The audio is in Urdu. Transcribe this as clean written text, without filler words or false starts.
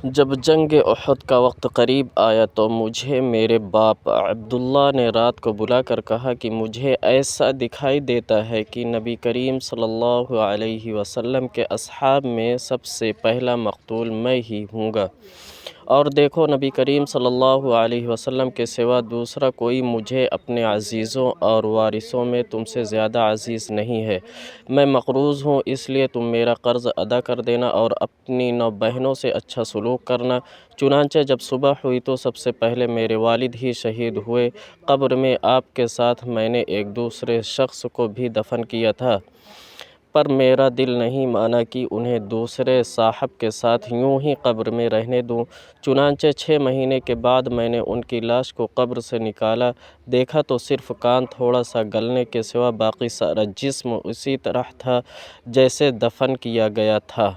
جب جنگ احد کا وقت قریب آیا تو مجھے میرے باپ عبداللہ نے رات کو بلا کر کہا کہ مجھے ایسا دکھائی دیتا ہے کہ نبی کریم صلی اللہ علیہ وسلم کے اصحاب میں سب سے پہلا مقتول میں ہی ہوں گا، اور دیکھو نبی کریم صلی اللہ علیہ وسلم کے سوا دوسرا کوئی مجھے اپنے عزیزوں اور وارثوں میں تم سے زیادہ عزیز نہیں ہے۔ میں مقروض ہوں، اس لیے تم میرا قرض ادا کر دینا اور اپنی 9 بہنوں سے اچھا سلوک کرنا۔ چنانچہ جب صبح ہوئی تو سب سے پہلے میرے والد ہی شہید ہوئے۔ قبر میں آپ کے ساتھ میں نے ایک دوسرے شخص کو بھی دفن کیا تھا، پر میرا دل نہیں مانا کہ انہیں دوسرے صاحب کے ساتھ یوں ہی قبر میں رہنے دوں۔ چنانچہ 6 مہینے کے بعد میں نے ان کی لاش کو قبر سے نکالا، دیکھا تو صرف کان تھوڑا سا گلنے کے سوا باقی سارا جسم اسی طرح تھا جیسے دفن کیا گیا تھا۔